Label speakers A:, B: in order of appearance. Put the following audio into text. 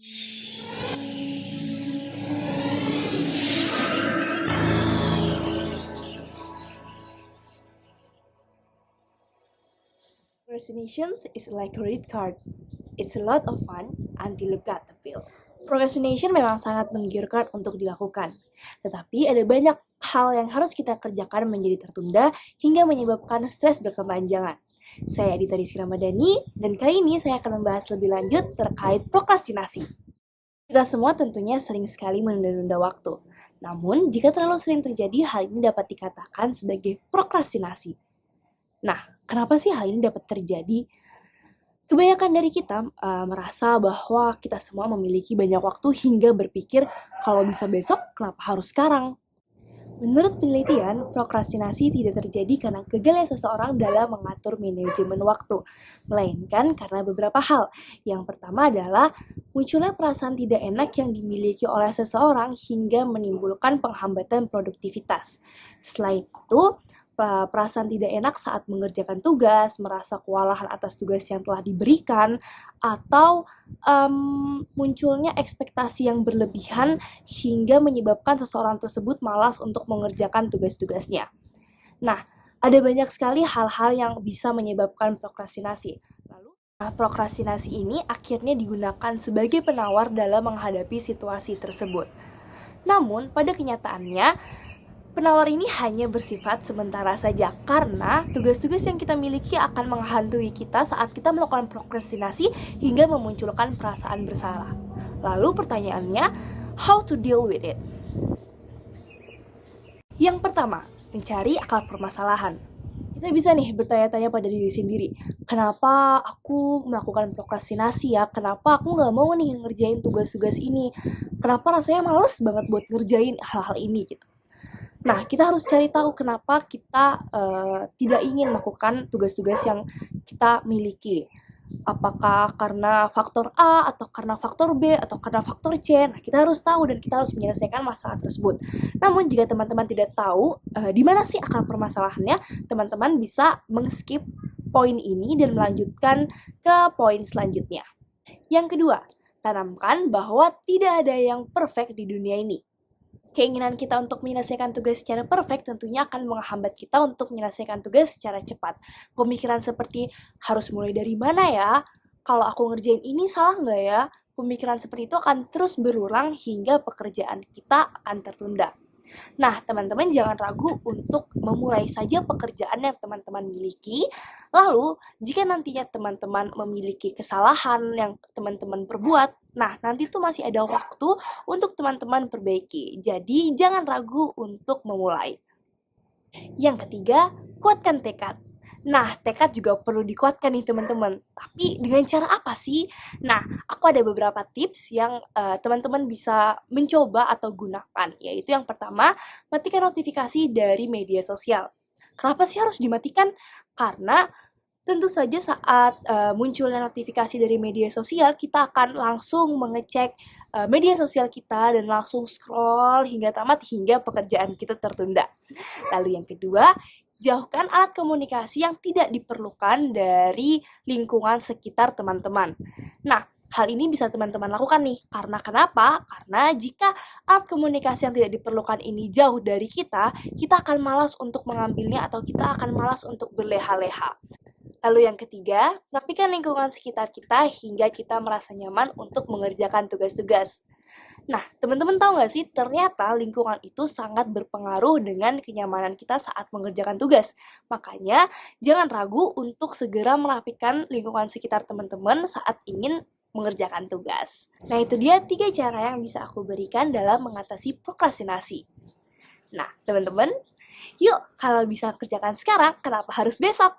A: Procrastination is like a credit card. It's a lot of fun until you got the bill. Procrastination memang sangat menggiurkan untuk dilakukan. Tetapi ada banyak hal yang harus kita kerjakan menjadi tertunda hingga menyebabkan stres berkepanjangan. Saya Adita Rizky Ramadhani, dan kali ini saya akan membahas lebih lanjut terkait prokrastinasi. Kita semua tentunya sering sekali menunda-nunda waktu. Namun, jika terlalu sering terjadi, hal ini dapat dikatakan sebagai prokrastinasi. Nah, kenapa sih hal ini dapat terjadi? Kebanyakan dari kita merasa bahwa kita semua memiliki banyak waktu hingga berpikir kalau bisa besok, kenapa harus sekarang? Menurut penelitian, prokrastinasi tidak terjadi karena gagalnya seseorang dalam mengatur manajemen waktu, melainkan karena beberapa hal. Yang pertama adalah munculnya perasaan tidak enak yang dimiliki oleh seseorang hingga menimbulkan penghambatan produktivitas. Selain itu, perasaan tidak enak saat mengerjakan tugas, merasa kewalahan atas tugas yang telah diberikan, atau munculnya ekspektasi yang berlebihan hingga menyebabkan seseorang tersebut malas untuk mengerjakan tugas-tugasnya. Nah, ada banyak sekali hal-hal yang bisa menyebabkan prokrastinasi. Lalu, prokrastinasi ini akhirnya digunakan sebagai penawar dalam menghadapi situasi tersebut. Namun, pada kenyataannya, penawar ini hanya bersifat sementara saja karena tugas-tugas yang kita miliki akan menghantui kita saat kita melakukan prokrastinasi hingga memunculkan perasaan bersalah. Lalu pertanyaannya, how to deal with it? Yang pertama, mencari akar permasalahan. Kita bisa nih bertanya-tanya pada diri sendiri, kenapa aku melakukan prokrastinasi ya? Kenapa aku nggak mau nih ngerjain tugas-tugas ini? Kenapa rasanya males banget buat ngerjain hal-hal ini gitu? Nah, kita harus cari tahu kenapa kita tidak ingin melakukan tugas-tugas yang kita miliki. Apakah karena faktor A, atau karena faktor B, atau karena faktor C. Nah, kita harus tahu dan kita harus menyelesaikan masalah tersebut. Namun, jika teman-teman tidak tahu di mana sih akar permasalahannya, teman-teman bisa meng-skip poin ini dan melanjutkan ke poin selanjutnya. Yang kedua, tanamkan bahwa tidak ada yang perfect di dunia ini. Keinginan kita untuk menyelesaikan tugas secara perfect tentunya akan menghambat kita untuk menyelesaikan tugas secara cepat. Pemikiran seperti, harus mulai dari mana ya? Kalau aku ngerjain ini salah nggak ya? Pemikiran seperti itu akan terus berulang hingga pekerjaan kita akan tertunda. Nah, teman-teman jangan ragu untuk memulai saja pekerjaan yang teman-teman miliki. Lalu, jika nantinya teman-teman memiliki kesalahan yang teman-teman perbuat, nah nanti tuh masih ada waktu untuk teman-teman perbaiki. Jadi, jangan ragu untuk memulai. Yang ketiga, kuatkan tekad. Nah, tekad juga perlu dikuatkan nih teman-teman. Tapi dengan cara apa sih? Nah, aku ada beberapa tips yang teman-teman bisa mencoba atau gunakan. Yaitu yang pertama, matikan notifikasi dari media sosial. Kenapa sih harus dimatikan? Karena tentu saja saat munculnya notifikasi dari media sosial, kita akan langsung mengecek media sosial kita dan langsung scroll hingga tamat hingga pekerjaan kita tertunda. Lalu yang kedua, jauhkan alat komunikasi yang tidak diperlukan dari lingkungan sekitar teman-teman. Nah, hal ini bisa teman-teman lakukan nih. Karena kenapa? Karena jika alat komunikasi yang tidak diperlukan ini jauh dari kita akan malas untuk mengambilnya atau kita akan malas untuk berleha-leha. Lalu yang ketiga, rapikan lingkungan sekitar kita hingga kita merasa nyaman untuk mengerjakan tugas-tugas. Nah, teman-teman tahu nggak sih, ternyata lingkungan itu sangat berpengaruh dengan kenyamanan kita saat mengerjakan tugas. Makanya, jangan ragu untuk segera merapikan lingkungan sekitar teman-teman saat ingin mengerjakan tugas. Nah, itu dia 3 cara yang bisa aku berikan dalam mengatasi prokrastinasi. Nah, teman-teman, yuk kalau bisa kerjakan sekarang, kenapa harus besok?